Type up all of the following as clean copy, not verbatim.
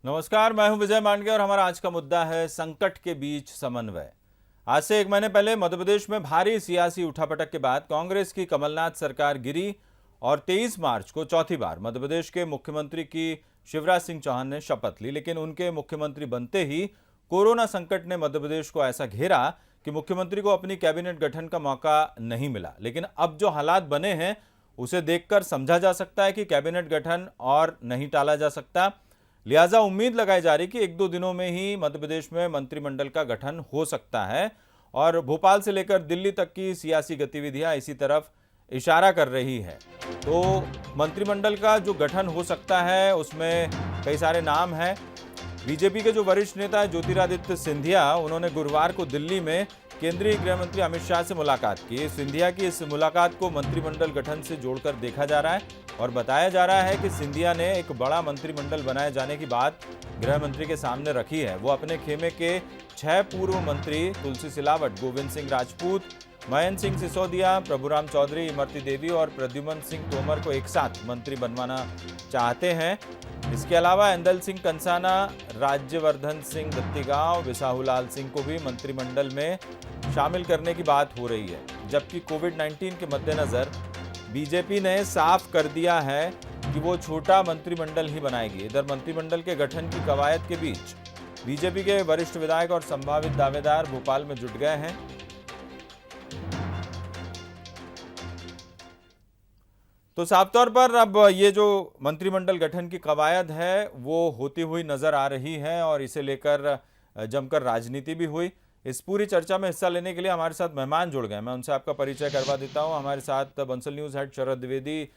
नमस्कार, मैं हूं विजय मांडगे और हमारा आज का मुद्दा है संकट के बीच समन्वय। आज से एक महीने पहले मध्य प्रदेश में भारी सियासी उठापटक के बाद कांग्रेस की कमलनाथ सरकार गिरी और 23 मार्च को चौथी बार मध्य प्रदेश के मुख्यमंत्री की शिवराज सिंह चौहान ने शपथ ली। लेकिन उनके मुख्यमंत्री बनते ही कोरोना संकट ने मध्य प्रदेश को ऐसा घेरा कि मुख्यमंत्री को अपनी कैबिनेट गठन का मौका नहीं मिला। लेकिन अब जो हालात बने हैं उसे देखकर समझा जा सकता है कि कैबिनेट गठन और नहीं टाला जा सकता। लिहाजा उम्मीद लगाई जा रही कि एक दो दिनों में ही मध्य प्रदेश में मंत्रिमंडल का गठन हो सकता है और भोपाल से लेकर दिल्ली तक की सियासी गतिविधियां इसी तरफ इशारा कर रही है। तो मंत्रिमंडल का जो गठन हो सकता है उसमें कई सारे नाम हैं। बीजेपी के जो वरिष्ठ नेता है ज्योतिरादित्य सिंधिया, उन्होंने गुरुवार को दिल्ली में केंद्रीय गृह मंत्री अमित शाह से मुलाकात की। सिंधिया की इस मुलाकात को मंत्रिमंडल गठन से जोड़कर देखा जा रहा है और बताया जा रहा है कि सिंधिया ने एक बड़ा मंत्रिमंडल बनाए जाने की बात गृह मंत्री के सामने रखी है। वो अपने खेमे के 6 पूर्व मंत्री तुलसी सिलावट, गोविंद सिंह राजपूत, मयंक सिंह सिसोदिया, प्रभुराम चौधरी, इमरती देवी और प्रद्युमन सिंह तोमर को एक साथ मंत्री बनवाना चाहते हैं। इसके अलावा ऐंदल सिंह कंसाना, राज्यवर्धन सिंह दत्तीगांव, बिसाहूलाल सिंह को भी मंत्रिमंडल में शामिल करने की बात हो रही है। जबकि कोविड-19 के मद्देनजर बीजेपी ने साफ कर दिया है कि वो छोटा मंत्रिमंडल ही बनाएगी। इधर मंत्रिमंडल के गठन की कवायद के बीच बीजेपी के वरिष्ठ विधायक और संभावित दावेदार भोपाल में जुट गए हैं। तो साफ तौर पर अब ये जो मंत्रिमंडल गठन की कवायद है वो होती हुई नजर आ रही है और इसे लेकर जमकर राजनीति भी हुई। इस पूरी चर्चा में हिस्सा लेने के लिए हमारे साथ मेहमान जुड़ गए। मैं उनसे आपका परिचय करवा देता हूं। हमारे साथ बंसल न्यूज़ हेड शरद द्विवेदी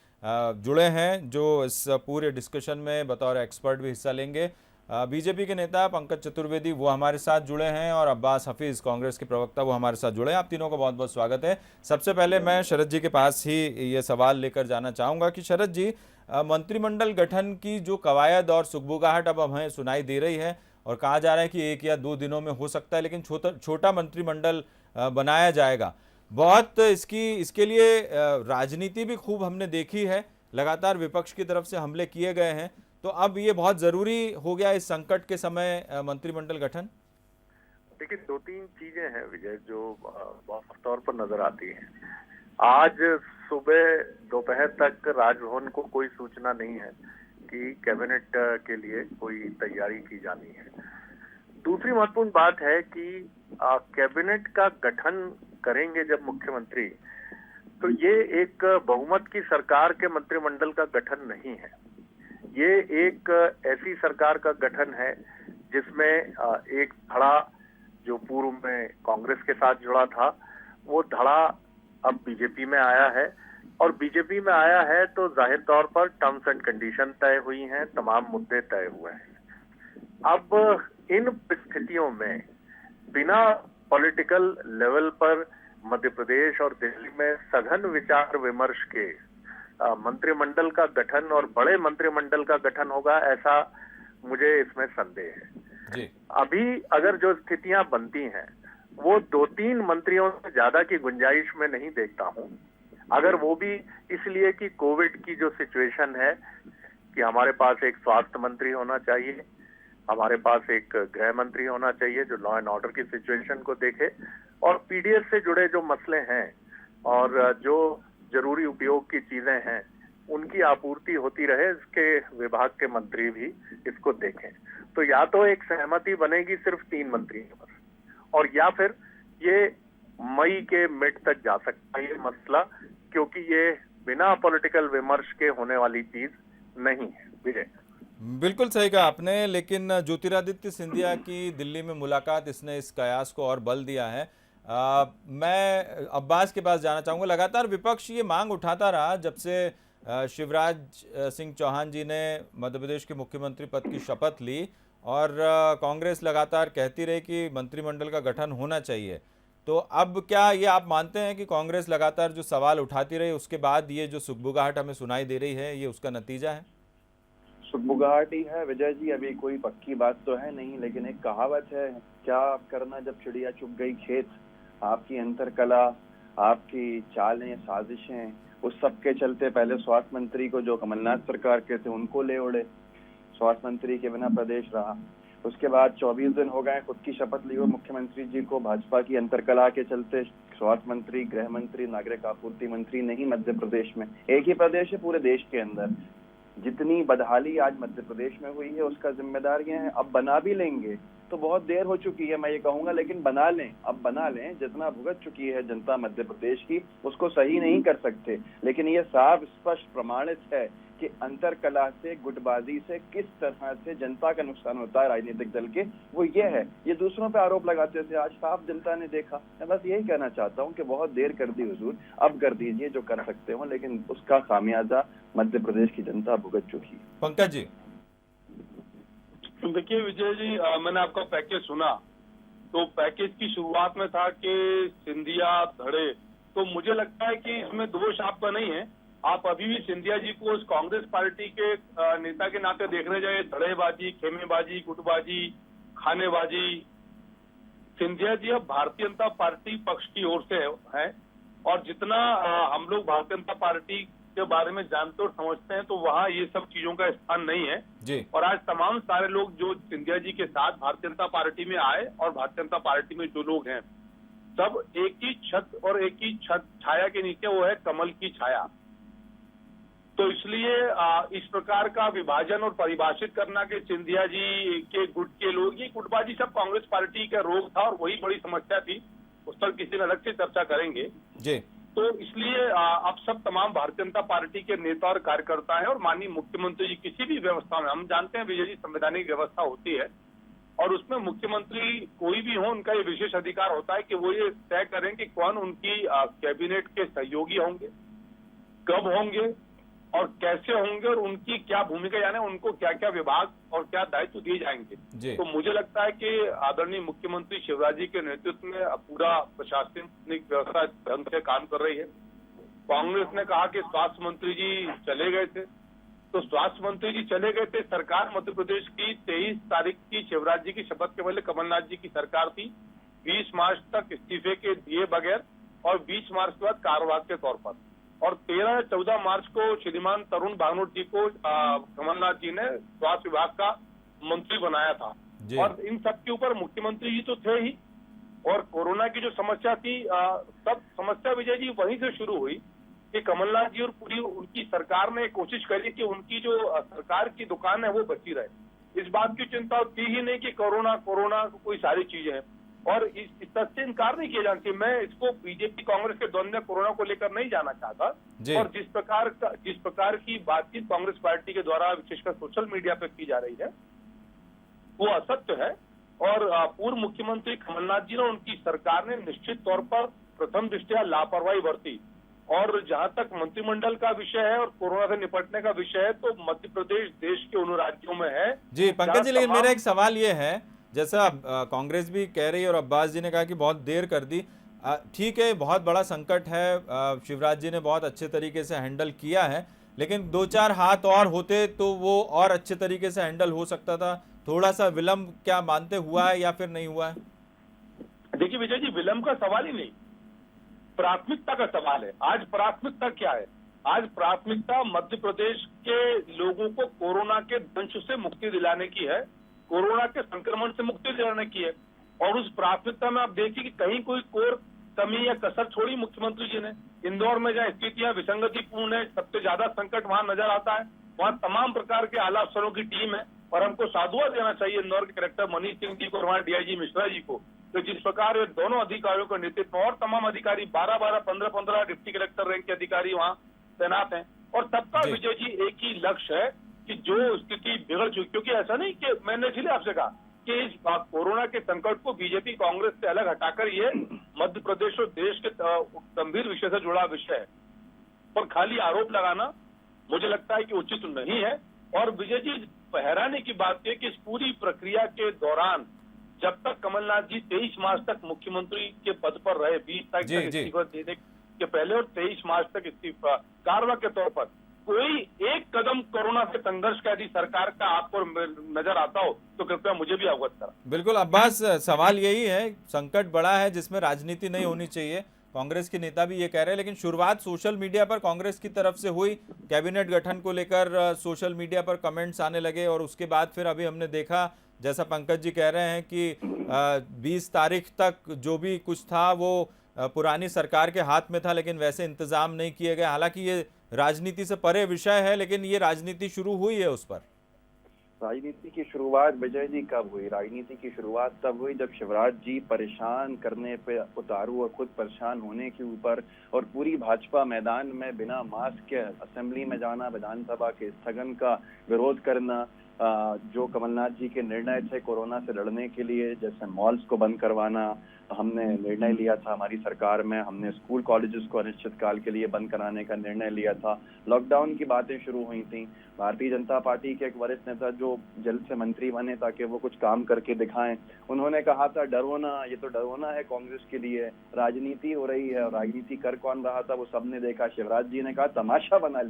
जुड़े हैं, जो इस पूरे डिस्कशन में बतौर एक्सपर्ट भी हिस्सा लेंगे। बीजेपी के नेता पंकज चतुर्वेदी वो हमारे साथ जुड़े हैं और अब्बास हफीज़ कांग्रेस के प्रवक्ता वो हमारे साथ जुड़े हैं। आप तीनों का बहुत बहुत स्वागत है। सबसे पहले मैं शरद जी के पास ही ये सवाल लेकर जाना चाहूँगा कि शरद जी, मंत्रिमंडल गठन की जो कवायद और सुगबुगाहट अब हमें सुनाई दे रही है और कहा जा रहा है कि 1 या 2 दिनों में हो सकता है, लेकिन छोटा मंत्रिमंडल बनाया जाएगा। बहुत इसके लिए राजनीति भी खूब हमने देखी है, लगातार विपक्ष की तरफ से हमले किए गए हैं। तो अब ये बहुत जरूरी हो गया इस संकट के समय मंत्रिमंडल गठन। देखिए, 2-3 चीजें हैं विजय जो साफ तौर पर नजर आती हैं। आज सुबह दोपहर तक राजभवन को कोई सूचना नहीं है कि कैबिनेट के लिए कोई तैयारी की जानी है। दूसरी महत्वपूर्ण बात है कि कैबिनेट का गठन करेंगे जब मुख्यमंत्री, तो ये एक बहुमत की सरकार के मंत्रिमंडल का गठन नहीं है। ये एक ऐसी सरकार का गठन है जिसमें एक धड़ा जो पूर्व में कांग्रेस के साथ जुड़ा था, वो धड़ा अब बीजेपी में आया है और बीजेपी में आया है तो जाहिर तौर पर टर्म्स एंड कंडीशन तय हुई हैं, तमाम मुद्दे तय हुए हैं। अब इन परिस्थितियों में बिना पॉलिटिकल लेवल पर मध्य प्रदेश और दिल्ली में सघन विचार विमर्श के मंत्रिमंडल का गठन और बड़े मंत्रिमंडल का गठन होगा, ऐसा मुझे इसमें संदेह है जी। अभी अगर जो स्थितियां बनती हैं वो 2-3 मंत्रियों से ज्यादा की गुंजाइश में नहीं देखता हूं। अगर वो भी इसलिए कि कोविड की जो सिचुएशन है कि हमारे पास एक स्वास्थ्य मंत्री होना चाहिए, हमारे पास एक गृह मंत्री होना चाहिए जो लॉ एंड ऑर्डर की सिचुएशन को देखे और पीडीएस से जुड़े जो मसले हैं और जो जरूरी उपयोग की चीजें हैं उनकी आपूर्ति होती रहे, इसके विभाग के मंत्री भी इसको देखें। तो या तो एक सहमति बनेगी सिर्फ 3 मंत्रियों पर, और या फिर ये मई के मिड तक जा सकता है ये मसला, क्योंकि ये बिना पॉलिटिकल विमर्श के होने वाली चीज नहीं है। विजय, बिल्कुल सही कहा आपने, लेकिन ज्योतिरादित्य सिंधिया की दिल्ली में मुलाकात इसने इस कयास को और बल दिया है। मैं अब्बास के पास जाना चाहूँगा। लगातार विपक्ष ये मांग उठाता रहा जब से शिवराज सिंह चौहान जी ने मध्य प्रदेश के मुख्यमंत्री पद की शपथ ली और कांग्रेस लगातार कहती रही कि मंत्रिमंडल का गठन होना चाहिए। तो अब क्या ये आप मानते हैं कि कांग्रेस लगातार जो सवाल उठाती रही उसके बाद ये जो सुगबुगाहट हमें सुनाई दे रही है ये उसका नतीजा है? सुगबुगाहट ही है विजय जी, अभी कोई पक्की बात तो है नहीं, लेकिन एक कहावत है, क्या करना जब चिड़िया चुग गई खेत। आपकी अंतरकला, आपकी चालें, साजिशें, उस सब के चलते पहले स्वास्थ्य मंत्री को जो कमलनाथ सरकार के थे उनको ले उड़े। स्वास्थ्य मंत्री के बिना प्रदेश रहा। उसके बाद 24 दिन हो गए खुद की शपथ ली हुई मुख्यमंत्री जी को। भाजपा की अंतरकलह के चलते स्वास्थ्य मंत्री, गृह मंत्री, नागरिक आपूर्ति मंत्री नहीं मध्य प्रदेश में। एक ही प्रदेश है पूरे देश के अंदर। जितनी बदहाली आज मध्य प्रदेश में हुई है उसका जिम्मेदार ये है। अब बना भी लेंगे तो बहुत देर हो चुकी है, मैं ये कहूंगा, लेकिन बना लें, अब बना लें। जितना भुगत चुकी है जनता मध्य प्रदेश की उसको सही नहीं कर सकते। लेकिन ये साफ स्पष्ट प्रमाणित है कि अंतरकलह से, गुटबाजी से किस तरह से जनता का नुकसान होता है राजनीतिक दल के, वो ये है। ये दूसरों पे आरोप लगाते थे, आज साफ जनता ने देखा। मैं बस यही कहना चाहता हूँ कि बहुत देर कर दी हुजूर, अब कर दीजिए जो कर सकते हो, लेकिन उसका खामियाजा मध्य प्रदेश की जनता भुगत चुकी है। पंकज जी। देखिए विजय जी, मैंने आपका पैकेज सुना, तो पैकेज की शुरुआत में था कि सिंधिया धड़े, तो मुझे लगता है कि इसमें दोष आपका नहीं है। आप अभी भी सिंधिया जी को उस कांग्रेस पार्टी के नेता के नाते देखने जाए, धड़ेबाजी, खेमेबाजी, गुटबाजी, खानेबाजी। सिंधिया जी अब भारतीय जनता पार्टी पक्ष की ओर से है, और जितना हम लोग भारतीय जनता पार्टी के बारे में जानते और समझते हैं, तो वहाँ ये सब चीजों का स्थान नहीं है जी। और आज तमाम सारे लोग जो सिंधिया जी के साथ भारतीय जनता पार्टी में आए और भारतीय जनता पार्टी में जो लोग हैं, सब एक ही छत और एक ही छत छाया के नीचे, वो है कमल की छाया। तो इसलिए इस प्रकार का विभाजन और परिभाषित करना कि सिंधिया जी के गुट के लोग, ये गुटबाजी सब कांग्रेस पार्टी का रोग था और वही बड़ी समस्या थी। उस पर किसी ने अलग से चर्चा करेंगे जी। तो इसलिए अब सब तमाम भारतीय जनता पार्टी के नेता और कार्यकर्ता हैं और माननीय मुख्यमंत्री जी किसी भी व्यवस्था में, हम जानते हैं विजय जी, संवैधानिक व्यवस्था होती है और उसमें मुख्यमंत्री कोई भी हो, उनका ये विशेष अधिकार होता है कि वो ये तय करें कि कौन उनकी कैबिनेट के सहयोगी होंगे, कब होंगे और कैसे होंगे और उनकी क्या भूमिका, यानी उनको क्या क्या विभाग और क्या दायित्व दिए जाएंगे। तो मुझे लगता है कि आदरणीय मुख्यमंत्री शिवराज जी के नेतृत्व में पूरा प्रशासनिक व्यवस्था ढंग से काम कर रही है। कांग्रेस ने कहा कि स्वास्थ्य मंत्री जी चले गए थे, तो स्वास्थ्य मंत्री जी चले गए थे। सरकार मध्य प्रदेश की 23 तारीख की शिवराज जी की शपथ के पहले कमलनाथ जी की सरकार थी। 20 मार्च तक इस्तीफे के दिए बगैर और 20 मार्च के बाद कार्यवाहक के तौर पर, और 13-14 मार्च को श्रीमान तरुण भानोट जी को कमलनाथ जी ने स्वास्थ्य विभाग का मंत्री बनाया था। और इन सब के ऊपर मुख्यमंत्री जी तो थे ही, और कोरोना की जो समस्या थी, सब समस्या विजय जी वहीं से शुरू हुई कि कमलनाथ जी और पूरी उनकी सरकार ने कोशिश करी कि उनकी जो सरकार की दुकान है वो बची रहे। इस बात की चिंता थी ही नहीं कि कोरोना कोई सारी चीजें हैं, और इस तथ्य से इनकार नहीं किया जा सकती। मैं इसको बीजेपी कांग्रेस के द्वंद्व में कोरोना को लेकर नहीं जाना चाहता, और जिस प्रकार की बातचीत कांग्रेस पार्टी के द्वारा विशेषकर सोशल मीडिया पे की जा रही है वो असत्य है। और पूर्व मुख्यमंत्री कमलनाथ जी ने, उनकी सरकार ने निश्चित तौर पर प्रथम दृष्टया लापरवाही बरती। और जहां तक मंत्रिमंडल का विषय है और कोरोना से निपटने का विषय है, तो मध्य प्रदेश देश के उन राज्यों में है। जी पंकज जी, लेकिन मेरा एक सवाल ये है, जैसा कांग्रेस भी कह रही है और अब्बास जी ने कहा कि बहुत देर कर दी, ठीक है, बहुत बड़ा संकट है, शिवराज जी ने बहुत अच्छे तरीके से हैंडल किया है, लेकिन 2-4 हाथ और होते तो वो और अच्छे तरीके से हैंडल हो सकता था। थोड़ा सा विलंब क्या मानते हुआ है या फिर नहीं हुआ है? देखिए विजय जी, विलंब का सवाल ही नहीं, प्राथमिकता का सवाल है। आज प्राथमिकता क्या है? आज प्राथमिकता मध्य प्रदेश के लोगों को कोरोना के दंश से मुक्ति दिलाने की है, कोरोना के संक्रमण से मुक्ति दिलाने की है। और उस प्राथमिकता में आप देखिए कि कहीं कोई कोर कमी या कसर छोड़ी मुख्यमंत्री जी ने। इंदौर में जहाँ स्थितियां विसंगतिपूर्ण है, सबसे ज्यादा संकट वहां नजर आता है, वहां तमाम प्रकार के आला अफसरों की टीम है, और हमको साधुवाद देना चाहिए इंदौर के कलेक्टर मनीष सिंह जी को और हमारे डीआईजी मिश्रा जी को, तो जिस प्रकार वे दोनों अधिकारियों का नेतृत्व और तमाम अधिकारी 12-12, 15-15 डिप्टी कलेक्टर रैंक के अधिकारी वहां तैनात हैं, और सबका विजय जी एक ही लक्ष्य है कि जो स्थिति बिगड़ चुकी, क्योंकि ऐसा नहीं कि मैंने इसलिए आपसे कहा कि इस कोरोना के संकट को बीजेपी कांग्रेस से अलग हटाकर ये मध्य प्रदेश और देश के गंभीर विषय से जुड़ा विषय है, पर खाली आरोप लगाना मुझे लगता है कि उचित नहीं है। और विजय जी, हैरानी की बात है कि इस पूरी प्रक्रिया के दौरान जब तक कमलनाथ जी 23 मार्च तक मुख्यमंत्री के पद पर रहे, 20 तारीख तक इस्तीफा देने के पहले और 23 मार्च तक इस्तीफा कार्यवाहक के तौर पर, कोई एक कदम कोरोना से संघर्ष का यदि सरकार का आपको नजर आता हो तो कृपया मुझे भी अवगत करा। बिल्कुल अब्बास, सवाल यही है, संकट बड़ा है जिसमें राजनीति नहीं होनी चाहिए, कांग्रेस के नेता भी ये कह रहे हैं, लेकिन शुरुआत सोशल मीडिया पर कांग्रेस की तरफ से हुई। कैबिनेट गठन को लेकर सोशल मीडिया पर कमेंट्स आने लगे और उसके बाद फिर अभी हमने देखा, जैसा पंकज जी कह रहे हैं कि 20 तारीख तक जो भी कुछ था वो पुरानी सरकार के हाथ में था, लेकिन वैसे इंतजाम नहीं किए गए। हालांकि ये राजनीति से परे विषय है, लेकिन ये राजनीति शुरू हुई है उस पर। राजनीति की शुरुआत विजय जी कब हुई? राजनीति की शुरुआत तब हुई जब शिवराज जी परेशान करने पे उतारू और खुद परेशान होने के ऊपर और पूरी भाजपा मैदान में बिना मास्क के असेंबली में जाना, विधानसभा के स्थगन का विरोध करना, जो कमलनाथ जी के निर्णय थे कोरोना से लड़ने के लिए, जैसे मॉल्स को बंद करवाना, हमने निर्णय लिया था हमारी सरकार में, हमने स्कूल कॉलेजेस को अनिश्चितकाल के लिए बंद कराने का निर्णय लिया था। लॉकडाउन की बातें शुरू हुई थी। भारतीय जनता पार्टी के एक वरिष्ठ नेता जो जल्द से मंत्री बने ताकि वो कुछ काम करके दिखाएं, उन्होंने कहा था डरो ना, ये तो डरोना है कांग्रेस के लिए, राजनीति हो रही है। और राजनीति कर कौन रहा था वो सबने देखा। शिवराज जी ने कहा तमाशा बना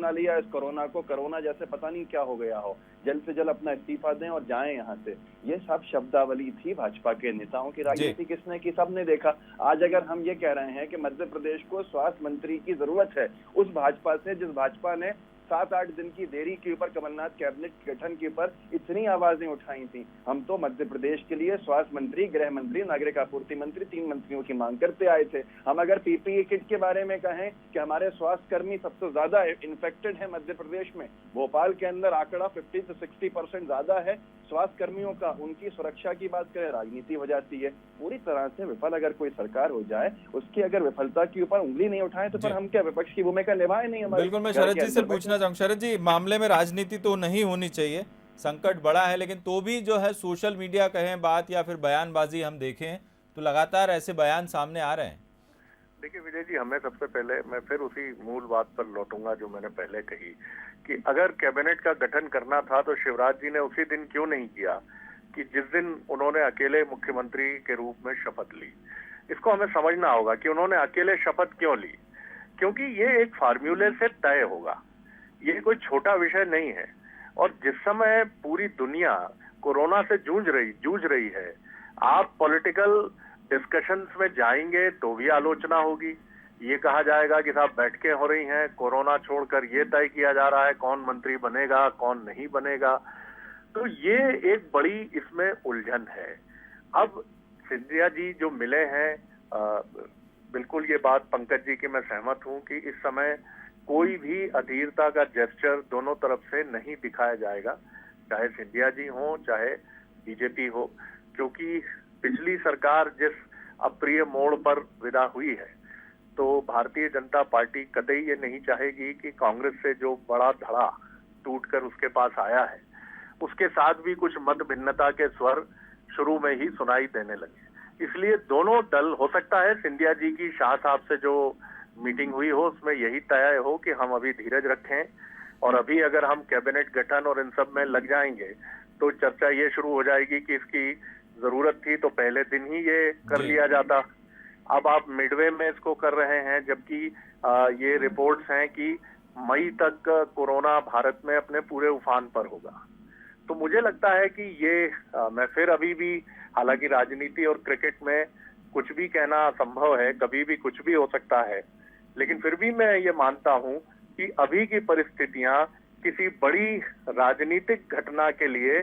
लिया इस कोरोना को, कोरोना जैसे पता नहीं क्या हो गया हो, जल्द से जल्द अपना इस्तीफा दें और जाएं यहाँ से। ये सब शब्दावली थी भाजपा के नेताओं की। राजनीति किसने की? सबने देखा। आज अगर हम ये कह रहे हैं कि मध्य प्रदेश को स्वास्थ्य मंत्री की जरूरत है, उस भाजपा से जिस भाजपा ने 7-8 दिन की देरी के ऊपर कमलनाथ कैबिनेट गठन के ऊपर इतनी आवाजें उठाई थी, हम तो मध्य प्रदेश के लिए स्वास्थ्य मंत्री, गृह मंत्री, नागरिक आपूर्ति मंत्री, 3 मंत्रियों की मांग करते आए थे। हम अगर पीपीई किट के बारे में कहें कि हमारे स्वास्थ्य कर्मी सबसे ज्यादा इन्फेक्टेड है मध्य प्रदेश में, भोपाल के अंदर आंकड़ा 50 से 60% ज्यादा है स्वास्थ्य कर्मियों का, उनकी सुरक्षा की बात करें, राजनीति हो जाती है। पूरी तरह से विफल अगर कोई सरकार हो जाए, उसकी अगर विफलता के ऊपर उंगली नहीं उठाए तो फिर हम क्या विपक्ष की भूमिका निभाए नहीं हमारे? बिल्कुल, मैं शरद जी से पूछना चाहूंगा। शरद जी, मामले में राजनीति तो नहीं होनी चाहिए, संकट बड़ा है, लेकिन तो भी जो है सोशल मीडिया कहें बात या फिर बयानबाजी हम देखें तो लगातार ऐसे बयान सामने आ रहे हैं। देखिए विजय जी, हमें सबसे पहले मैं फिर उसी मूल बात पर लौटूंगा जो मैंने पहले कही कि अगर कैबिनेट का गठन करना था तो शिवराज जी ने उसी दिन क्यों नहीं किया कि जिस दिन उन्होंने अकेले मुख्यमंत्री के रूप में शपथ ली। इसको हमें समझना होगा कि उन्होंने अकेले शपथ क्यों ली, क्योंकि ये एक फार्मूले से तय होगा, ये कोई छोटा विषय नहीं है। और जिस समय पूरी दुनिया कोरोना से जूझ रही है, आप पॉलिटिकल डिस्कशंस में जाएंगे तो भी आलोचना होगी। ये कहा जाएगा कि साहब बैठकें हो रही हैं, कोरोना छोड़कर ये तय किया जा रहा है कौन मंत्री बनेगा कौन नहीं बनेगा। तो ये एक बड़ी इसमें उलझन है। अब सिंधिया जी जो मिले हैं, बिल्कुल ये बात पंकज जी की मैं सहमत हूं कि इस समय कोई भी अधीरता का जेस्चर दोनों तरफ से नहीं दिखाया जाएगा, चाहे सिंधिया जी हो चाहे बीजेपी हो, क्योंकि पिछली सरकार जिस अप्रिय मोड़ पर विदा हुई है, तो भारतीय जनता पार्टी कतई ये नहीं चाहेगी कि कांग्रेस से जो बड़ा धड़ा टूटकर उसके पास आया है, उसके साथ भी कुछ मत भिन्नता के स्वर शुरू में ही सुनाई देने लगे। इसलिए दोनों दल, हो सकता है सिंधिया जी की शाह साहब से जो मीटिंग हुई हो उसमें यही तय हो कि हम अभी धीरज रखें, और अभी अगर हम कैबिनेट गठन और इन सब में लग जाएंगे तो चर्चा ये शुरू हो जाएगी कि इसकी जरूरत थी तो पहले दिन ही ये कर लिया जाता। अब आप मिडवे में इसको कर रहे हैं, जबकि ये रिपोर्ट्स हैं कि मई तक कोरोना भारत में अपने पूरे उफान पर होगा। तो मुझे लगता है कि ये मैं फिर अभी भी, हालांकि राजनीति और क्रिकेट में कुछ भी कहना असंभव है, कभी भी कुछ भी हो सकता है, लेकिन फिर भी मैं ये मानता हूं कि अभी की परिस्थितियां किसी बड़ी राजनीतिक घटना के लिए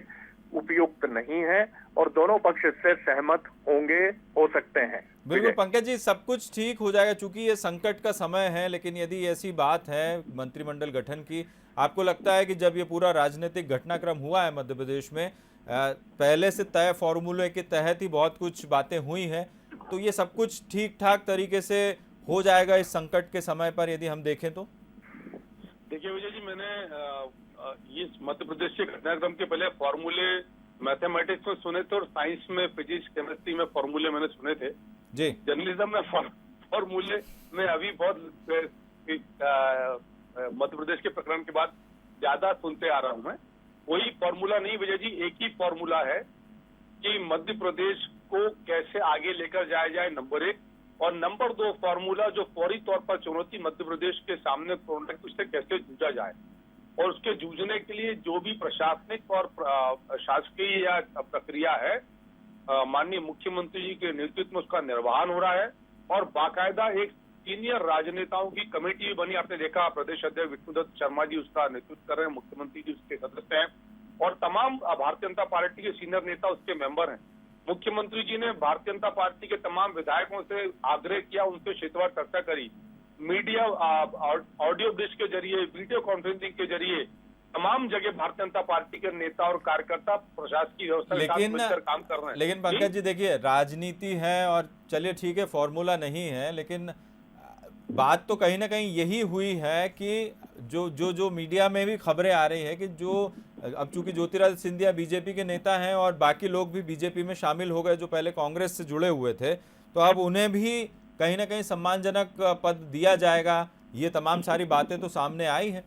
उपयुक्त नहीं है और दोनों पक्ष इससे सहमत हो सकते हैं। बिल्कुल पंकज जी, सब कुछ ठीक हो जाएगा चूंकि ये संकट का समय है, लेकिन यदि ऐसी बात है मंत्रिमंडल गठन की, आपको लगता है कि जब ये पूरा राजनीतिक घटनाक्रम हुआ है मध्य प्रदेश में, पहले से तय फॉर्मूले के तहत ही बहुत कुछ बातें हुई हैं, तो ये सब कुछ ठीक ठाक तरीके से हो जाएगा इस संकट के समय पर यदि हम देखें तो? देखिए विजय जी, मैंने इस मध्य प्रदेश के घटनाक्रम के पहले फॉर्मूले मैथमेटिक्स में सुने थे और साइंस में, फिजिक्स, केमिस्ट्री में फॉर्मूले मैंने सुने थे जी। जर्नलिज्म में फॉर्मूले में अभी बहुत मध्य प्रदेश के प्रकरण के बाद ज्यादा सुनते आ रहा हूं मैं। कोई फॉर्मूला नहीं विजय जी, एक ही फॉर्मूला है कि मध्य प्रदेश को कैसे आगे लेकर जाया जाए, नंबर 1, और नंबर 2 फॉर्मूला जो फौरी तौर पर चुनौती मध्य प्रदेश के सामने उससे कैसे जूझा जाए, और उसके जूझने के लिए जो भी प्रशासनिक और शासकीय या प्रक्रिया है, माननीय मुख्यमंत्री जी के नेतृत्व में उसका निर्वहन हो रहा है। और बाकायदा एक सीनियर राजनेताओं की कमेटी भी बनी। आपने देखा प्रदेश अध्यक्ष विष्णुदत्त शर्मा जी उसका नेतृत्व कर रहे हैं, मुख्यमंत्री जी उसके सदस्य हैं और तमाम भारतीय जनता पार्टी के सीनियर नेता उसके मेंबर हैं। मुख्यमंत्री जी ने भारतीय जनता पार्टी के तमाम विधायकों से आग्रह किया, उनसे क्षेत्रवार चर्चा करी, मीडिया ऑडियो ब्रिज के जरिए, वीडियो कॉन्फ्रेंसिंग के जरिए तमाम जगह भारतीय जनता पार्टी के नेता और कार्यकर्ता प्रशासकीय व्यवस्था के साथ मिलकर काम कर रहे हैं। लेकिन पंकज जी देखिए, राजनीति है और चलिए ठीक है फॉर्मूला नहीं है, लेकिन बात तो कहीं ना कहीं यही हुई है कि जो मीडिया में भी खबरें आ रही है कि जो अब चूंकि ज्योतिरादित्य सिंधिया बीजेपी के नेता हैं और बाकी लोग भी बीजेपी में शामिल हो गए जो पहले कांग्रेस से जुड़े हुए थे, तो अब उन्हें भी कहीं ना कहीं सम्मानजनक पद दिया जाएगा। ये तमाम सारी बातें तो सामने आई हैं।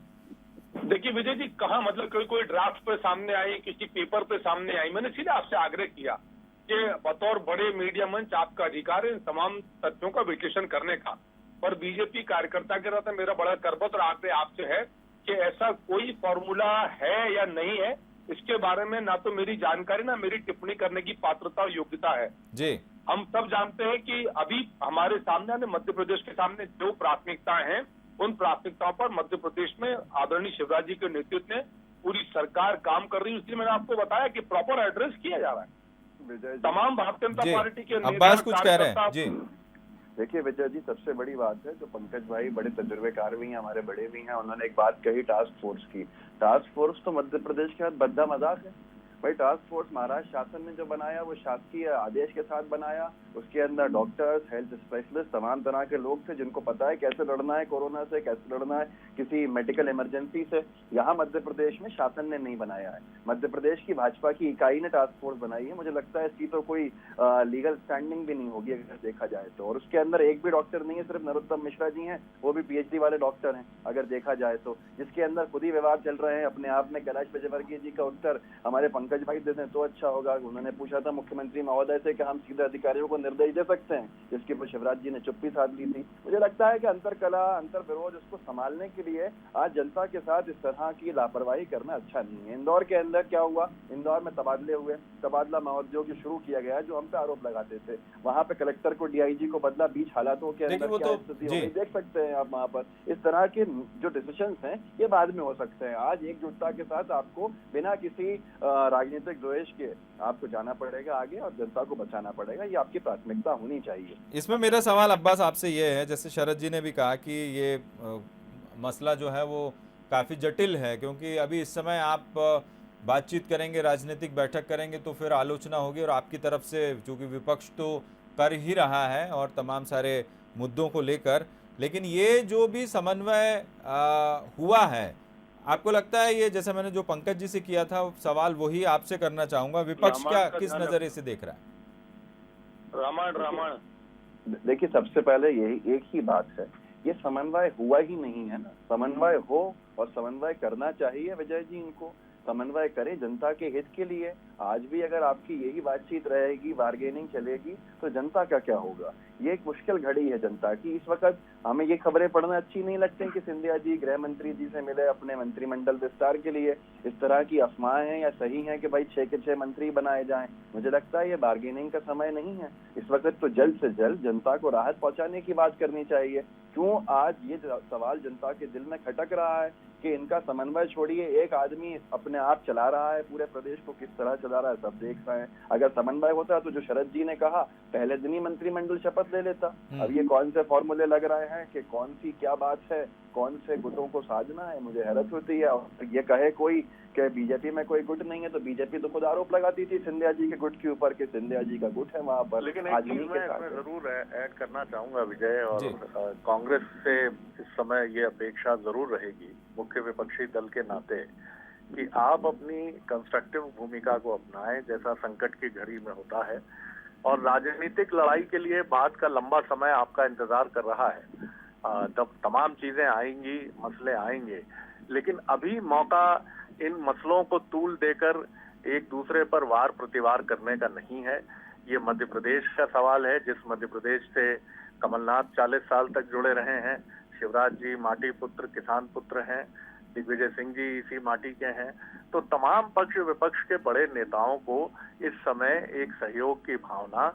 देखिए विजय जी, कहा मतलब कोई ड्राफ्ट पे सामने आई, किसी पेपर पे सामने आई। मैंने सीधे आपसे आग्रह किया कि बतौर बड़े मीडिया मंच आपका अधिकार है इन तमाम तथ्यों का विश्लेषण करने का, पर बीजेपी कार्यकर्ता के रहते मेरा बड़ा करबत और आग्रह आपसे है कि ऐसा कोई फॉर्मूला है या नहीं है, इसके बारे में ना तो मेरी जानकारी ना मेरी टिप्पणी करने की पात्रता और योग्यता है जी। हम सब जानते हैं कि अभी हमारे सामने मध्य प्रदेश के सामने जो प्राथमिकताएं हैं, उन प्राथमिकताओं पर मध्य प्रदेश में आदरणीय शिवराज जी के नेतृत्व में पूरी सरकार काम कर रही है। इसलिए मैंने आपको बताया कि प्रॉपर एड्रेस किया जा रहा है। तमाम भारतीय जनता पार्टी के अब्बास कुछ कह रहे हैं जी। देखिए विजय जी, सबसे बड़ी बात है जो पंकज भाई बड़े तजुर्बेकार भी हैं, हमारे बड़े भी हैं, उन्होंने एक बात कही टास्क फोर्स की। टास्क फोर्स तो मध्य प्रदेश के साथ बद्दा मजाक है भाई। टास्क फोर्स महाराष्ट्र शासन ने जो बनाया वो शासकीय आदेश के साथ बनाया। उसके अंदर डॉक्टर्स, हेल्थ स्पेशलिस्ट, तमाम तरह के लोग थे जिनको पता है कैसे लड़ना है कोरोना से, कैसे लड़ना है किसी मेडिकल इमरजेंसी से। यहाँ मध्य प्रदेश में शासन ने नहीं बनाया है, मध्य प्रदेश की भाजपा की इकाई ने टास्क फोर्स बनाई है। मुझे लगता है इसकी तो कोई लीगल स्टैंडिंग भी नहीं होगी अगर देखा जाए तो। और उसके अंदर एक भी डॉक्टर नहीं है, सिर्फ नरोत्तम मिश्रा जी हैं, वो भी PhD वाले डॉक्टर हैं अगर देखा जाए तो। जिसके अंदर खुद ही विवाद चल रहे हैं अपने आप में। कैलाश विजयवर्गीय जी का उत्तर हमारे पंकज भाई दे दें तो अच्छा होगा। उन्होंने पूछा था मुख्यमंत्री महोदय से कि हम सीधे अधिकारियों को निर्देश दे सकते हैं, जिसके ऊपर शिवराज जी ने चुप्पी साध ली थी। मुझे लगता है कि अंतर कला, अंतर विरोध, उसको संभालने के लिए आज जनता के साथ इस तरह की लापरवाही करना अच्छा नहीं है। इंदौर के अंदर क्या हुआ, इंदौर में तबादले हुए, तबादला महोत्सव जो शुरू किया गया जो हम पे आरोप लगाते थे, वहां पे कलेक्टर को DIG को बदला। बीच हालातों के अंदर क्या स्थिति होगी देख सकते हैं आप वहां पर। इस तरह के जो डिसीजन हैं ये बाद में हो सकते हैं। आज एकजुटता के साथ आपको बिना किसी राजनीतिक द्वेष के आपको जाना पड़ेगा आगे और जनता को बचाना पड़ेगा। ये आपकी प्राथमिकता होनी चाहिए। इसमें मेरा सवाल अब्बास आपसे ये है, जैसे शरद जी ने भी कहा कि ये मसला जो है वो काफ़ी जटिल है, क्योंकि अभी इस समय आप बातचीत करेंगे, राजनीतिक बैठक करेंगे तो फिर आलोचना होगी और आपकी तरफ से, चूँकि विपक्ष तो कर ही रहा है और तमाम सारे मुद्दों को लेकर, लेकिन ये जो भी समन्वय हुआ है, आपको लगता है ये, जैसे मैंने जो पंकज जी से किया था सवाल वही आपसे करना चाहूंगा, विपक्ष क्या किस नजरिए से देख रहा है? रामायण देखिए सबसे पहले यही एक ही बात है, ये समन्वय हुआ ही नहीं है ना। समन्वय हो और समन्वय करना चाहिए विजय जी, इनको समन्वय करें जनता के हित के लिए। आज भी अगर आपकी यही बातचीत रहेगी, बार्गेनिंग चलेगी, तो जनता का क्या होगा? ये एक मुश्किल घड़ी है जनता की। इस वक्त हमें ये खबरें पढ़ना अच्छी नहीं लगती कि सिंधिया जी गृह मंत्री जी से मिले अपने मंत्रिमंडल विस्तार के लिए। इस तरह की अफवाहें हैं या सही हैं कि भाई 6 के 6 मंत्री बनाए जाएं? मुझे लगता है ये बार्गेनिंग का समय नहीं है। इस वक्त तो जल्द से जल्द जनता को राहत पहुंचाने की बात करनी चाहिए। क्यों आज ये सवाल जनता के दिल में खटक रहा है कि इनका समन्वय छोड़िए, एक आदमी अपने आप चला रहा है, पूरे प्रदेश को किस तरह चला रहा है सब देख रहे हैं। अगर समन्वय होता तो जो शरद जी ने कहा पहले दिन ही मंत्रिमंडल शपथ ले लेता। अब ये कौन से फॉर्मूले लग रहे हैं कि कौन सी क्या बात है, कौन से गुटों को साधना है, मुझे हैरत होती है। और ये कहे कोई कि बीजेपी में कोई गुट नहीं है, तो बीजेपी तो खुद आरोप लगाती थी सिंधिया जी के गुट के ऊपर कि सिंधिया जी का गुट है वहां पर। लेकिन एक चीज मैं जरूर ऐड करना चाहूंगा विजय, और कांग्रेस से इस समय ये अपेक्षा जरूर रहेगी मुख्य विपक्षी दल के नाते कि आप अपनी कंस्ट्रक्टिव भूमिका को अपनाएं, जैसा संकट की घड़ी में होता है। और राजनीतिक लड़ाई के लिए बात का लंबा समय आपका इंतजार कर रहा है। तब तमाम चीजें आएंगी, मसले आएंगे, लेकिन अभी मौका इन मसलों को तूल देकर एक दूसरे पर वार प्रतिवार करने का नहीं है। ये मध्य प्रदेश का सवाल है, जिस मध्य प्रदेश से कमलनाथ 40 साल तक जुड़े रहे हैं। शिवराज जी माटी पुत्र, किसान पुत्र हैं, दिग्विजय सिंह जी इसी माटी के हैं। तो तमाम पक्ष विपक्ष के बड़े नेताओं को इस समय एक सहयोग की भावना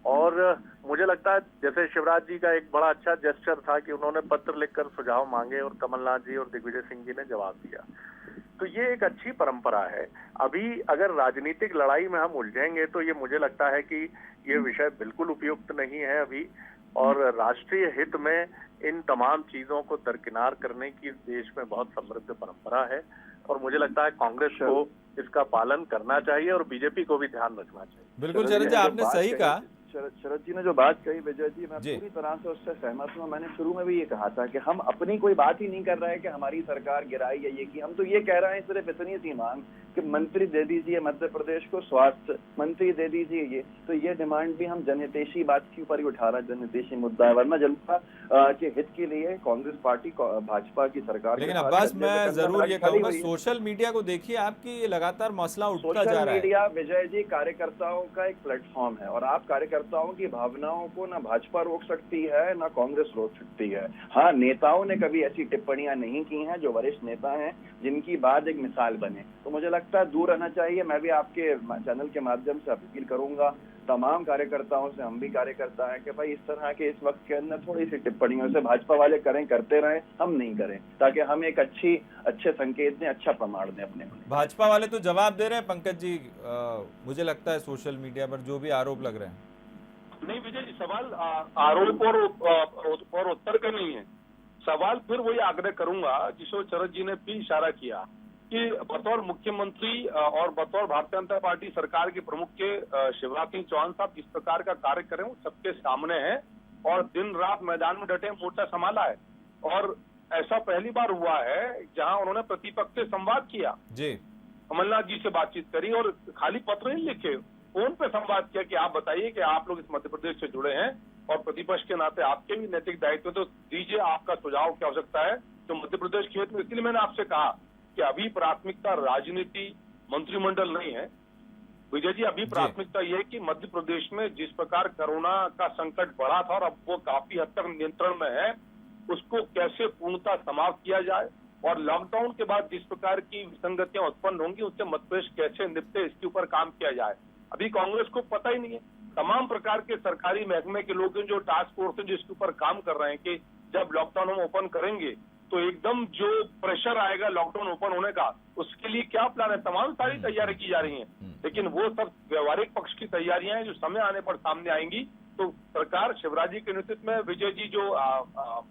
और मुझे लगता है जैसे शिवराज जी का एक बड़ा अच्छा जेस्चर था कि उन्होंने पत्र लिखकर सुझाव मांगे और कमलनाथ जी और दिग्विजय सिंह जी ने जवाब दिया। तो ये एक अच्छी परंपरा है। अभी अगर राजनीतिक लड़ाई में हम उलझेंगे तो ये मुझे लगता है कि ये विषय बिल्कुल उपयुक्त नहीं है अभी, और राष्ट्रीय हित में इन तमाम चीजों को दरकिनार करने की देश में बहुत समृद्ध परंपरा है, और मुझे लगता है कांग्रेस को इसका पालन करना चाहिए और बीजेपी को भी ध्यान रखना चाहिए। बिल्कुल शरद जी, आपने सही कहा। शरद जी ने जो बात कही विजय जी, मैं पूरी तरह से उससे सहमत हूँ। मैंने शुरू में भी ये कहा था कि हम अपनी कोई बात ही नहीं कर रहे हैं कि हमारी सरकार गिराई या ये की, हम तो ये कह रहे हैं सिर्फ इतनी सी मांग कि मंत्री दे दीजिए मध्य प्रदेश को, स्वास्थ्य मंत्री दे दीजिए। ये तो ये डिमांड भी हम जनहितैषी बात के ऊपर ही उठा रहे हैं, जनहितैषी मुद्दा है, वरना जनता के हित के लिए कांग्रेस पार्टी भाजपा की सरकार। लेकिन अब्बास, मैं जरूर ये कहूंगा, सोशल मीडिया को देखिए आपकी, ये लगातार मसला उठता जा रहा है। सोशल मीडिया विजय जी कार्यकर्ताओं का एक प्लेटफॉर्म है, और आप कार्यकर्ताओं की भावनाओं को ना भाजपा रोक सकती है ना कांग्रेस रोक सकती है। हाँ, नेताओं ने कभी ऐसी टिप्पणियां नहीं की हैं, जो वरिष्ठ नेता हैं जिनकी बात एक मिसाल बने, तो मुझे लगता है दूर रहना चाहिए। मैं भी आपके चैनल के माध्यम से अपील करूंगा तमाम कार्यकर्ताओं से, हम भी कार्यकर्ता हैं, कि भाई इस तरह के इस वक्त के अंदर थोड़ी सी टिप्पणियों से भाजपा वाले करें, करते रहें, हम नहीं करें, ताकि हम एक अच्छे संकेत दें, अच्छा प्रमाण दें अपने। भाजपा वाले तो जवाब दे रहे हैं पंकज जी, मुझे लगता है सोशल मीडिया पर जो भी आरोप लग रहे हैं। नहीं विजय जी, सवाल आरोप और उत्तर का नहीं है। सवाल फिर वही आग्रह करूंगा जिसको शरद जी ने भी इशारा किया कि बतौर मुख्यमंत्री और बतौर भारतीय जनता पार्टी सरकार के प्रमुख के शिवराज सिंह चौहान साहब जिस प्रकार का कार्य करें वो सबके सामने है, और दिन रात मैदान में डटे, मोर्चा संभाला है, और ऐसा पहली बार हुआ है जहां उन्होंने प्रतिपक्ष से संवाद किया जी, कमलनाथ जी से बातचीत करी, और खाली पत्र नहीं लिखे, फोन पे संवाद किया कि आप बताइए कि आप लोग इस मध्य प्रदेश से जुड़े हैं और प्रतिपक्ष के नाते आपके भी नैतिक दायित्व, तो दीजिए आपका सुझाव क्या हो सकता है तो मध्य प्रदेश के हित में। इसलिए मैंने आपसे कहा कि अभी प्राथमिकता राजनीति मंत्रिमंडल नहीं है विजय जी, अभी प्राथमिकता यह है कि मध्य प्रदेश में जिस प्रकार कोरोना का संकट बढ़ा था और अब वो काफी हद तक नियंत्रण में है, उसको कैसे पूर्णतः समाप्त किया जाए, और लॉकडाउन के बाद जिस प्रकार की विसंगतियां उत्पन्न होंगी उससे मध्य प्रदेश कैसे निपटे, इसके ऊपर काम किया जाए। अभी कांग्रेस को पता ही नहीं है, तमाम प्रकार के सरकारी महकमे के लोग जो टास्क फोर्स है जिसके ऊपर काम कर रहे हैं कि जब लॉकडाउन हम ओपन करेंगे तो एकदम जो प्रेशर आएगा लॉकडाउन ओपन होने का, उसके लिए क्या प्लान है, तमाम सारी तैयारी की जा रही हैं, लेकिन वो सब व्यवहारिक पक्ष की तैयारियां हैं जो समय आने पर सामने आएंगी। तो सरकार शिवराज जी के नेतृत्व में विजय जी जो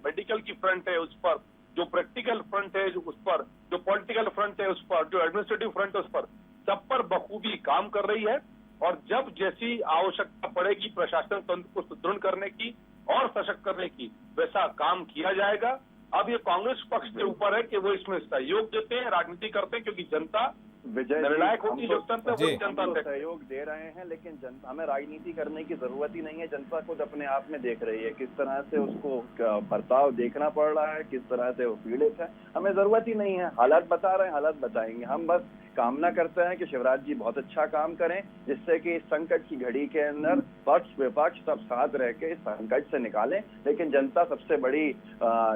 मेडिकल की फ्रंट है उस पर, जो प्रैक्टिकल फ्रंट है उस पर, जो पॉलिटिकल फ्रंट है उस पर, जो एडमिनिस्ट्रेटिव फ्रंट है उस पर, सब पर बखूबी काम कर रही है, और जब जैसी आवश्यकता पड़ेगी प्रशासन तंत्र को सुदृढ़ करने की और सशक्त करने की, वैसा काम किया जाएगा। अब ये कांग्रेस पक्ष के ऊपर है कि वो इसमें सहयोग देते हैं, राजनीति करते हैं, क्योंकि जनता निर्णायक होती है लोकतंत्र, वही जनता सहयोग दे रहे हैं, लेकिन जनता, हमें राजनीति करने की जरूरत ही नहीं है। जनता खुद अपने आप में देख रही है किस तरह से उसको बर्ताव देखना पड़ रहा है, किस तरह से वो पीड़ित है, हमें जरूरत ही नहीं है। हालात बता रहे हैं, हालात बताएंगे, हम बस कामना करते हैं कि शिवराज जी बहुत अच्छा काम करें, जिससे कि इस संकट की घड़ी के अंदर पक्ष विपक्ष सब साथ रह के इस संकट से निकालें। लेकिन जनता सबसे बड़ी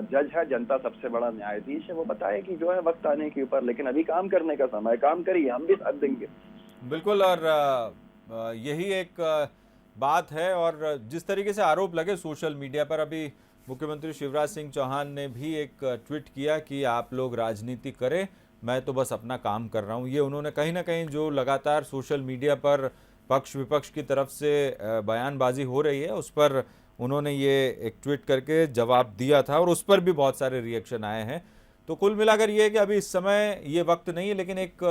जज है, जनता सबसे बड़ा न्यायाधीश है, वो बताए कि जो है वक्त आने के ऊपर, लेकिन अभी काम करने का समय, काम करिए, हम भी साथ देंगे। बिल्कुल, और यही एक बात है। और जिस तरीके से आरोप लगे सोशल मीडिया पर, अभी मुख्यमंत्री शिवराज सिंह चौहान ने भी एक ट्वीट किया कि आप लोग राजनीति करें, मैं तो बस अपना काम कर रहा हूं। ये उन्होंने कहीं ना कहीं जो लगातार सोशल मीडिया पर पक्ष विपक्ष की तरफ से बयानबाजी हो रही है उस पर उन्होंने ये एक ट्वीट करके जवाब दिया था, और उस पर भी बहुत सारे रिएक्शन आए हैं। तो कुल मिलाकर ये है कि अभी इस समय ये वक्त नहीं है, लेकिन एक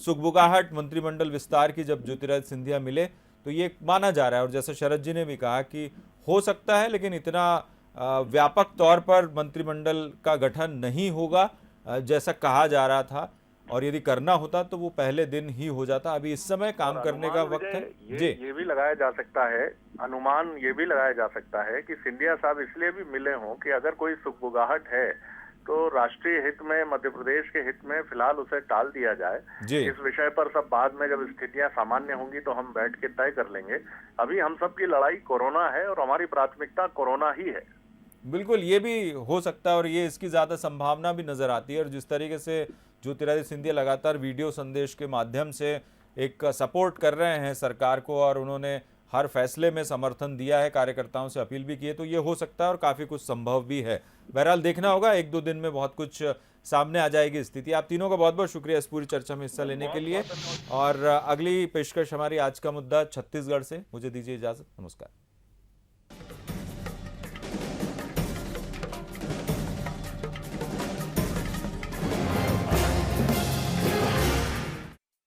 सुगबुगाहट मंत्रिमंडल विस्तार की जब ज्योतिरादित्य सिंधिया मिले तो ये माना जा रहा है, और जैसा शरद जी ने भी कहा कि हो सकता है, लेकिन इतना व्यापक तौर पर मंत्रिमंडल का गठन नहीं होगा जैसा कहा जा रहा था, और यदि करना होता तो वो पहले दिन ही हो जाता। अभी इस समय काम करने का वक्त है। ये भी लगाया जा सकता है, अनुमान ये भी लगाया जा सकता है कि सिंधिया साहब इसलिए भी मिले हों कि अगर कोई सुगबुगाहट है तो राष्ट्रीय हित में, मध्य प्रदेश के हित में फिलहाल उसे टाल दिया जाए। इस विषय पर सब बाद में जब स्थितियां सामान्य होंगी तो हम बैठ के तय कर लेंगे। अभी हम सब की लड़ाई कोरोना है और हमारी प्राथमिकता कोरोना ही है। बिल्कुल, ये भी हो सकता है और ये इसकी ज्यादा संभावना भी नजर आती है। और जिस तरीके से ज्योतिरादित्य सिंधिया लगातार वीडियो संदेश के माध्यम से एक सपोर्ट कर रहे हैं सरकार को, और उन्होंने हर फैसले में समर्थन दिया है, कार्यकर्ताओं से अपील भी की है, तो ये हो सकता है और काफ़ी कुछ संभव भी है। बहरहाल देखना होगा, 1-2 दिन में बहुत कुछ सामने आ जाएगी स्थिति। आप तीनों का बहुत बहुत शुक्रिया इस पूरी चर्चा में हिस्सा लेने के लिए। और अगली पेशकश हमारी आज का मुद्दा छत्तीसगढ़ से। मुझे दीजिए इजाज़त, नमस्कार।